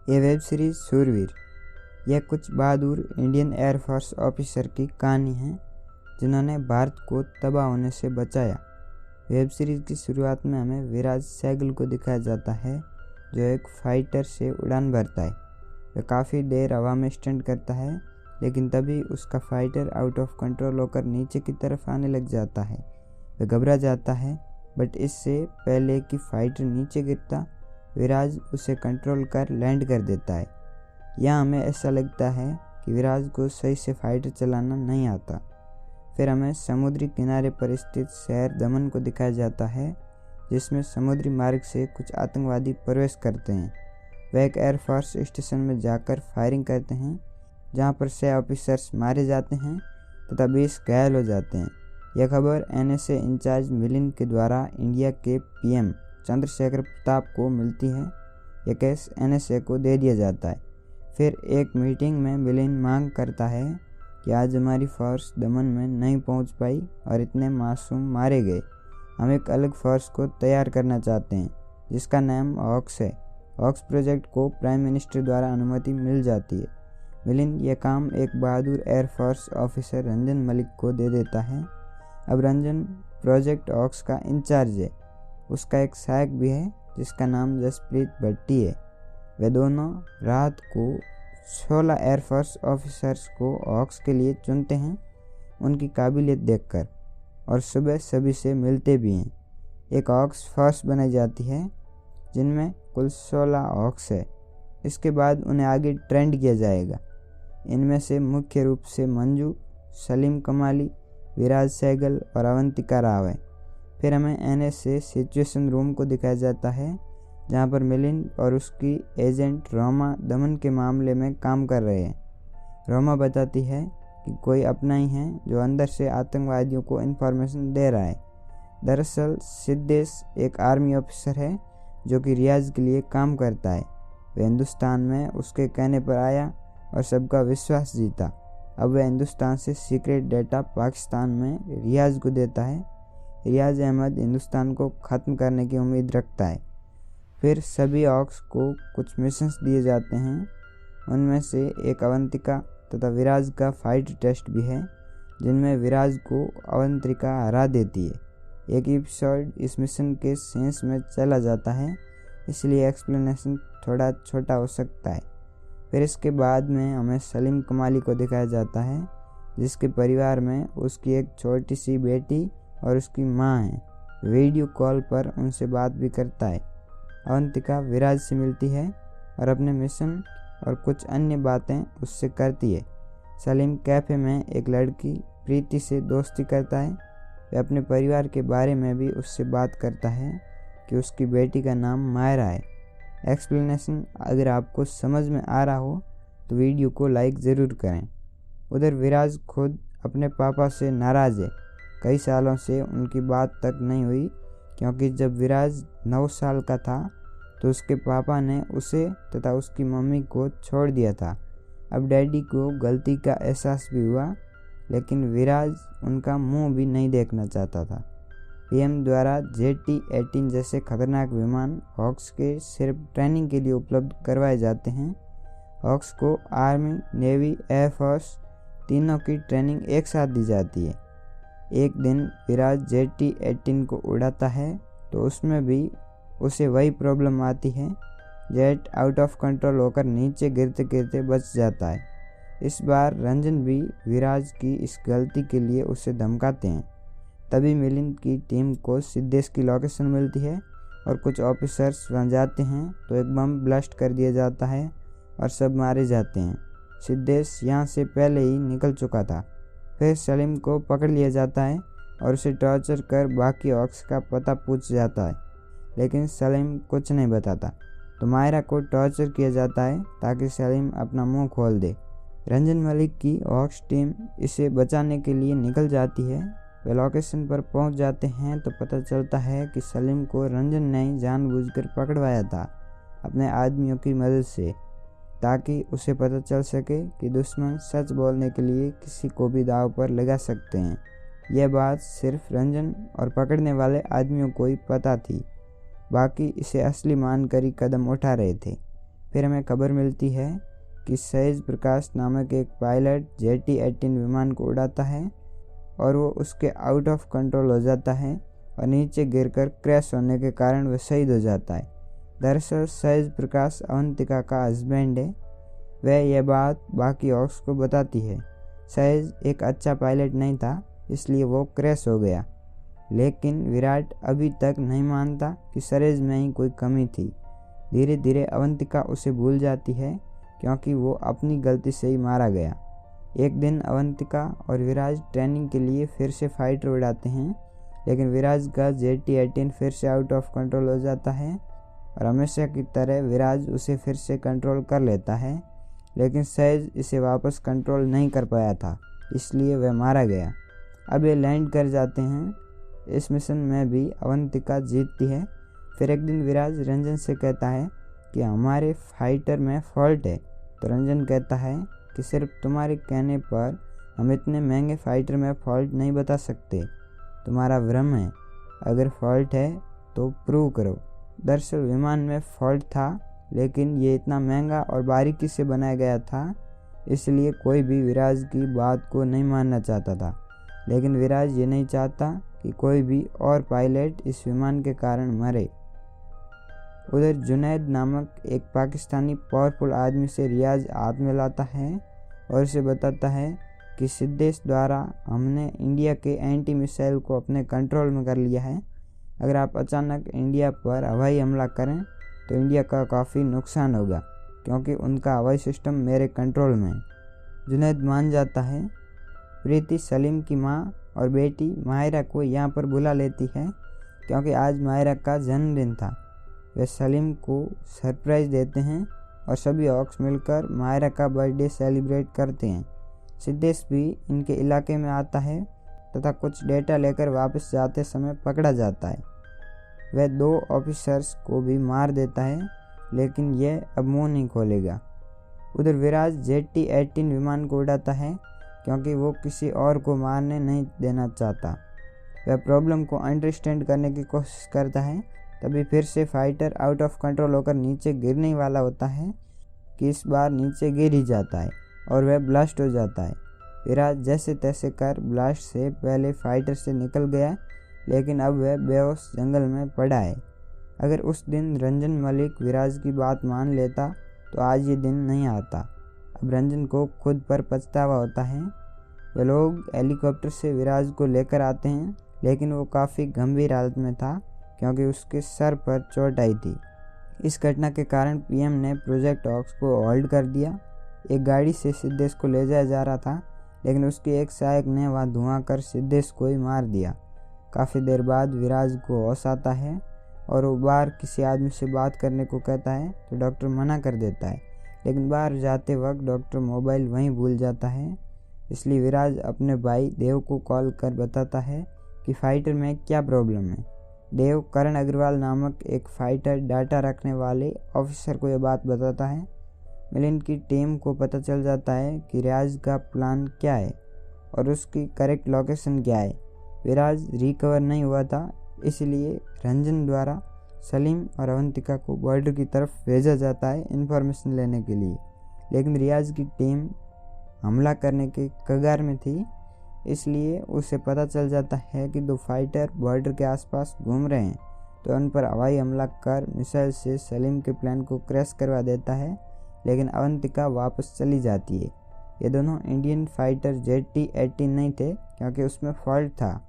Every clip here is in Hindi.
ये वेब सीरीज़ शूरवीर, यह कुछ बहादुर इंडियन एयरफोर्स ऑफिसर की कहानी है जिन्होंने भारत को तबाह होने से बचाया। वेब सीरीज़ की शुरुआत में हमें विराज सहगल को दिखाया जाता है जो एक फाइटर से उड़ान भरता है। वह काफ़ी देर हवा में स्टंट करता है, लेकिन तभी उसका फाइटर आउट ऑफ कंट्रोल होकर नीचे की तरफ आने लग जाता है। वह घबरा जाता है, बट इससे पहले कि फाइटर नीचे गिरता, विराज उसे कंट्रोल कर लैंड कर देता है। यहाँ हमें ऐसा लगता है कि विराज को सही से फाइटर चलाना नहीं आता। फिर हमें समुद्री किनारे पर स्थित शहर दमन को दिखाया जाता है, जिसमें समुद्री मार्ग से कुछ आतंकवादी प्रवेश करते हैं। वह एक एयरफोर्स स्टेशन में जाकर फायरिंग करते हैं, जहाँ पर 6 ऑफिसर्स मारे जाते हैं तथा 20 घायल हो जाते हैं। यह खबर NSA इंचार्ज मिलिंद के द्वारा इंडिया के PM चंद्रशेखर प्रताप को मिलती है। यह केस NSA को दे दिया जाता है। फिर एक मीटिंग में मिलिंद मांग करता है कि आज हमारी फोर्स दमन में नहीं पहुंच पाई और इतने मासूम मारे गए। हम एक अलग फोर्स को तैयार करना चाहते हैं जिसका नाम ऑक्स है। ऑक्स प्रोजेक्ट को प्राइम मिनिस्टर द्वारा अनुमति मिल जाती है। मिलिंद यह काम एक बहादुर एयरफोर्स ऑफिसर रंजन मलिक को दे देता है। अब रंजन प्रोजेक्ट ऑक्स का इंचार्ज है। उसका एक सहायक भी है जिसका नाम जसप्रीत भट्टी है। वे दोनों रात को 16 एयरफोर्स ऑफिसर्स को ऑक्स के लिए चुनते हैं उनकी काबिलियत देखकर, और सुबह सभी से मिलते भी हैं। एक ऑक्स फोर्स बनाई जाती है जिनमें कुल 16 ऑक्स है। इसके बाद उन्हें आगे ट्रेंड किया जाएगा। इनमें से मुख्य रूप से मंजू, सलीम कमाली, विराज सहगल और अवंतिका राव है। फिर हमें NSA सिचुएशन रूम को दिखाया जाता है, जहां पर मिलिंद और उसकी एजेंट रोमा दमन के मामले में काम कर रहे हैं। रोमा बताती है कि कोई अपना ही है जो अंदर से आतंकवादियों को इन्फॉर्मेशन दे रहा है। दरअसल सिद्धेश एक आर्मी ऑफिसर है जो कि रियाज के लिए काम करता है। वह हिंदुस्तान में उसके कहने पर आया और सबका विश्वास जीता। अब वह हिंदुस्तान से सीक्रेट डेटा पाकिस्तान में रियाज को देता है। रियाज अहमद हिंदुस्तान को ख़त्म करने की उम्मीद रखता है। फिर सभी ऑक्स को कुछ मिशंस दिए जाते हैं। उनमें से एक अवंतिका तथा विराज का फाइट टेस्ट भी है, जिनमें विराज को अवंतिका हरा देती है। एक एपिसोड इस मिशन के सेंस में चला जाता है, इसलिए एक्सप्लेनेशन थोड़ा छोटा हो सकता है। फिर इसके बाद में हमें सलीम कमाली को दिखाया जाता है, जिसके परिवार में उसकी एक छोटी सी बेटी और उसकी माँ है। वीडियो कॉल पर उनसे बात भी करता है। अवंतिका विराज से मिलती है और अपने मिशन और कुछ अन्य बातें उससे करती है। सलीम कैफ़े में एक लड़की प्रीति से दोस्ती करता है। वह अपने परिवार के बारे में भी उससे बात करता है कि उसकी बेटी का नाम मायरा है। एक्सप्लेनेशन अगर आपको समझ में आ रहा हो तो वीडियो को लाइक ज़रूर करें। उधर विराज खुद अपने पापा से नाराज़ है। कई सालों से उनकी बात तक नहीं हुई, क्योंकि जब विराज 9 साल का था तो उसके पापा ने उसे तथा उसकी मम्मी को छोड़ दिया था। अब डैडी को गलती का एहसास भी हुआ, लेकिन विराज उनका मुंह भी नहीं देखना चाहता था। PM द्वारा JT-18 जैसे खतरनाक विमान हॉक्स के सिर्फ ट्रेनिंग के लिए उपलब्ध करवाए जाते हैं। हॉक्स को आर्मी, नेवी, एयरफोर्स तीनों की ट्रेनिंग एक साथ दी जाती है। एक दिन विराज JT-18 को उड़ाता है तो उसमें भी उसे वही प्रॉब्लम आती है। जेट आउट ऑफ कंट्रोल होकर नीचे गिरते गिरते बच जाता है। इस बार रंजन भी विराज की इस गलती के लिए उसे धमकाते हैं। तभी मिलिंद की टीम को सिद्धेश की लोकेशन मिलती है और कुछ ऑफिसर्स वहां जाते हैं तो एक बम ब्लास्ट कर दिया जाता है और सब मारे जाते हैं। सिद्धेश यहाँ से पहले ही निकल चुका था। फिर सलीम को पकड़ लिया जाता है और उसे टॉर्चर कर बाकी ऑक्स का पता पूछ जाता है, लेकिन सलीम कुछ नहीं बताता। तो मायरा को टॉर्चर किया जाता है ताकि सलीम अपना मुंह खोल दे। रंजन मलिक की ऑक्स टीम इसे बचाने के लिए निकल जाती है। वे लोकेशन पर पहुंच जाते हैं तो पता चलता है कि सलीम को रंजन ने जानबूझकर पकड़वाया था अपने आदमियों की मदद से, ताकि उसे पता चल सके कि दुश्मन सच बोलने के लिए किसी को भी दांव पर लगा सकते हैं। यह बात सिर्फ रंजन और पकड़ने वाले आदमियों को ही पता थी, बाकी इसे असली मानकर ही कदम उठा रहे थे। फिर हमें खबर मिलती है कि सहज प्रकाश नामक एक पायलट JT-18 विमान को उड़ाता है और वो उसके आउट ऑफ कंट्रोल हो जाता है और नीचे गिरकर क्रैश होने के कारण वह शहीद हो जाता है। दरअसल सहज प्रकाश अवंतिका का हस्बैंड है। वह यह बात बाकी हॉक्स को बताती है। सहज एक अच्छा पायलट नहीं था, इसलिए वो क्रैश हो गया, लेकिन विराट अभी तक नहीं मानता कि सहज में ही कोई कमी थी। धीरे धीरे अवंतिका उसे भूल जाती है क्योंकि वो अपनी गलती से ही मारा गया। एक दिन अवंतिका और विराज ट्रेनिंग के लिए फिर से फाइटर उड़ाते हैं, लेकिन विराज का JT-18 फिर से आउट ऑफ कंट्रोल हो जाता है और हमेशा की तरह विराज उसे फिर से कंट्रोल कर लेता है, लेकिन सहज इसे वापस कंट्रोल नहीं कर पाया था, इसलिए वह मारा गया। अब ये लैंड कर जाते हैं। इस मिशन में भी अवंतिका जीतती है। फिर एक दिन विराज रंजन से कहता है कि हमारे फाइटर में फॉल्ट है, तो रंजन कहता है कि सिर्फ तुम्हारे कहने पर हम इतने महंगे फाइटर में फॉल्ट नहीं बता सकते, तुम्हारा भ्रम है, अगर फॉल्ट है तो प्रूव करो। दरअसल विमान में फॉल्ट था, लेकिन ये इतना महंगा और बारीकी से बनाया गया था, इसलिए कोई भी विराज की बात को नहीं मानना चाहता था। लेकिन विराज ये नहीं चाहता कि कोई भी और पायलट इस विमान के कारण मरे। उधर जुनैद नामक एक पाकिस्तानी पावरफुल आदमी से रियाज हाथ मिलाता है और उसे बताता है कि सिद्धेश द्वारा हमने इंडिया के एंटी मिसाइल को अपने कंट्रोल में कर लिया है। अगर आप अचानक इंडिया पर हवाई हमला करें तो इंडिया का काफ़ी नुकसान होगा, क्योंकि उनका हवाई सिस्टम मेरे कंट्रोल में है। जुनैद मान जाता है। प्रीति सलीम की माँ और बेटी माहिरा को यहाँ पर बुला लेती है, क्योंकि आज माहिरा का जन्मदिन था। वे सलीम को सरप्राइज़ देते हैं और सभी हॉक्स मिलकर माहिरा का बर्थडे सेलिब्रेट करते हैं। सिद्धेश भी इनके इलाके में आता है तथा कुछ डेटा लेकर वापस जाते समय पकड़ा जाता है। वह 2 ऑफिसर्स को भी मार देता है, लेकिन यह अब मुंह नहीं खोलेगा। उधर विराज JT-18 विमान को उड़ाता है, क्योंकि वो किसी और को मारने नहीं देना चाहता। वह प्रॉब्लम को अंडरस्टैंड करने की कोशिश करता है। तभी फिर से फाइटर आउट ऑफ कंट्रोल होकर नीचे गिरने ही वाला होता है कि इस बार नीचे गिर ही जाता है और वह ब्लास्ट हो जाता है। विराज जैसे तैसे कर ब्लास्ट से पहले फाइटर से निकल गया, लेकिन अब वह बेहोश जंगल में पड़ा है। अगर उस दिन रंजन मलिक विराज की बात मान लेता तो आज ये दिन नहीं आता। अब रंजन को खुद पर पछतावा होता है। वे लोग हेलीकॉप्टर से विराज को लेकर आते हैं, लेकिन वो काफ़ी गंभीर हालत में था, क्योंकि उसके सर पर चोट आई थी। इस घटना के कारण PM ने प्रोजेक्ट हॉक्स को होल्ड कर दिया। एक गाड़ी से सिद्धेश को ले जाया जा रहा था, लेकिन उसके एक सहायक ने वहाँ धुआं कर सिद्धेश को ही मार दिया। काफ़ी देर बाद विराज को होश आता है और वो बाहर किसी आदमी से बात करने को कहता है, तो डॉक्टर मना कर देता है। लेकिन बाहर जाते वक्त डॉक्टर मोबाइल वहीं भूल जाता है, इसलिए विराज अपने भाई देव को कॉल कर बताता है कि फाइटर में क्या प्रॉब्लम है। देव करण अग्रवाल नामक एक फाइटर डाटा रखने वाले ऑफिसर को यह बात बताता है। मिलिंद की टीम को पता चल जाता है कि रियाज का प्लान क्या है और उसकी करेक्ट लोकेशन क्या है। विराज रिकवर नहीं हुआ था, इसलिए रंजन द्वारा सलीम और अवंतिका को बॉर्डर की तरफ भेजा जाता है इन्फॉर्मेशन लेने के लिए। लेकिन रियाज की टीम हमला करने के कगार में थी, इसलिए उसे पता चल जाता है कि 2 फाइटर बॉर्डर के आसपास घूम रहे हैं, तो उन पर हवाई हमला कर मिसाइल से सलीम के प्लान को क्रैश करवा देता है। लेकिन अवंतिका वापस चली जाती है। ये दोनों इंडियन फाइटर JT-18 नहीं थे, क्योंकि उसमें फॉल्ट था।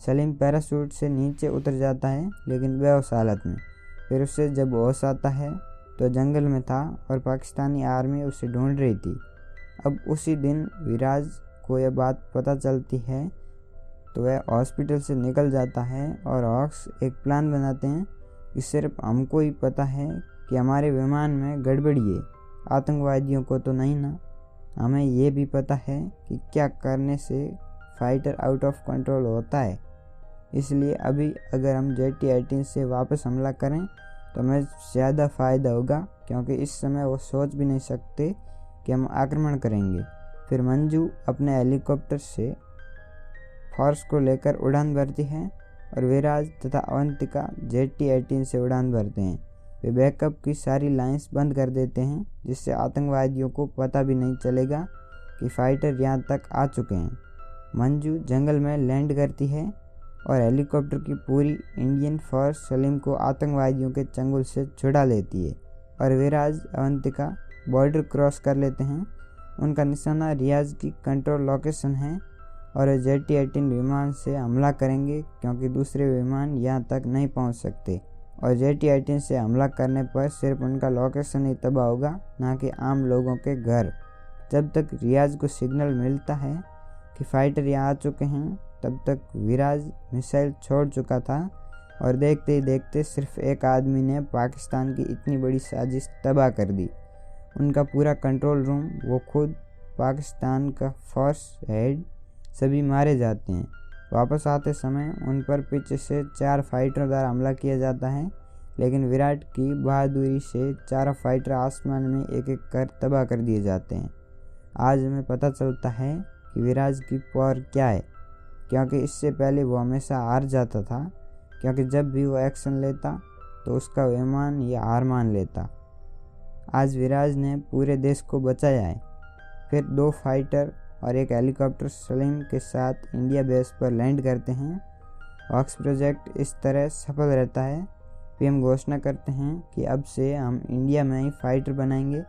सलीम पैराशूट से नीचे उतर जाता है, लेकिन बेहोश हालत में। फिर उसे जब होश आता है तो जंगल में था और पाकिस्तानी आर्मी उसे ढूंढ रही थी। अब उसी दिन विराज को यह बात पता चलती है, तो वह हॉस्पिटल से निकल जाता है और हॉक्स एक प्लान बनाते हैं कि सिर्फ हमको ही पता है कि हमारे विमान में गड़बड़ी है, आतंकवादियों को तो नहीं ना। हमें ये भी पता है कि क्या करने से फाइटर आउट ऑफ कंट्रोल होता है, इसलिए अभी अगर हम JT-18 से वापस हमला करें तो हमें ज़्यादा फ़ायदा होगा, क्योंकि इस समय वो सोच भी नहीं सकते कि हम आक्रमण करेंगे। फिर मंजू अपने हेलीकॉप्टर से फोर्स को लेकर उड़ान भरती है और विराज तथा अवंतिका JT-18 से उड़ान भरते हैं। वे बैकअप की सारी लाइंस बंद कर देते हैं, जिससे आतंकवादियों को पता भी नहीं चलेगा कि फाइटर यहाँ तक आ चुके हैं। मंजू जंगल में लैंड करती है और हेलीकॉप्टर की पूरी इंडियन फोर्स सलीम को आतंकवादियों के चंगुल से छुड़ा लेती है और विराज अवंतिका बॉर्डर क्रॉस कर लेते हैं। उनका निशाना रियाज की कंट्रोल लोकेशन है और वे जेटी-18 विमान से हमला करेंगे, क्योंकि दूसरे विमान यहाँ तक नहीं पहुँच सकते और जेटी-18 से हमला करने पर सिर्फ उनका लोकेशन ही तबाह होगा, ना कि आम लोगों के घर। जब तक रियाज को सिग्नल मिलता है कि फाइटर यहाँ आ चुके हैं, तब तक विराज मिसाइल छोड़ चुका था और देखते ही देखते सिर्फ एक आदमी ने पाकिस्तान की इतनी बड़ी साजिश तबाह कर दी। उनका पूरा कंट्रोल रूम, वो खुद, पाकिस्तान का फोर्स हेड, सभी मारे जाते हैं। वापस आते समय उन पर पीछे से 4 फाइटरों द्वारा हमला किया जाता है, लेकिन विराट की बहादुरी से 4 फाइटर आसमान में एक एक कर तबाह कर दिए जाते हैं। आज हमें पता चलता है कि विराज की पावर क्या है, क्योंकि इससे पहले वो हमेशा हार जाता था, क्योंकि जब भी वो एक्शन लेता तो उसका विमान या हार मान लेता। आज विराज ने पूरे देश को बचाया है। फिर 2 फाइटर और एक हेलीकॉप्टर सलीम के साथ इंडिया बेस पर लैंड करते हैं। वॉक्स प्रोजेक्ट इस तरह सफल रहता है। पीएम घोषणा करते हैं कि अब से हम इंडिया में ही फाइटर बनाएंगे,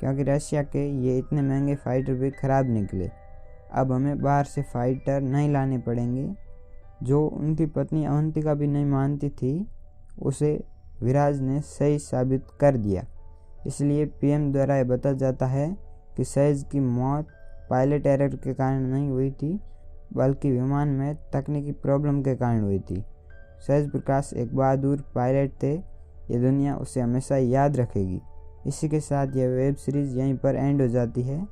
क्योंकि रशिया के ये इतने महंगे फाइटर भी ख़राब निकले। अब हमें बाहर से फाइटर नहीं लाने पड़ेंगे। जो उनकी पत्नी अवंतिका भी नहीं मानती थी, उसे विराज ने सही साबित कर दिया। इसलिए पीएम द्वारा यह बताया जाता है कि सहज की मौत पायलट एरर के कारण नहीं हुई थी, बल्कि विमान में तकनीकी प्रॉब्लम के कारण हुई थी। सहज प्रकाश एक बहादुर पायलट थे। ये दुनिया उसे हमेशा याद रखेगी। इसी के साथ यह वेब सीरीज़ यहीं पर एंड हो जाती है।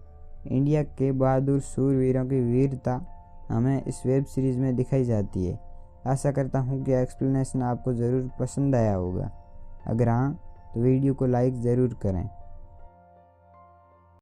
इंडिया के बहादुर शूरवीरों की वीरता हमें इस वेब सीरीज़ में दिखाई जाती है। आशा करता हूँ कि एक्सप्लेनेशन आपको ज़रूर पसंद आया होगा। अगर हाँ, तो वीडियो को लाइक ज़रूर करें।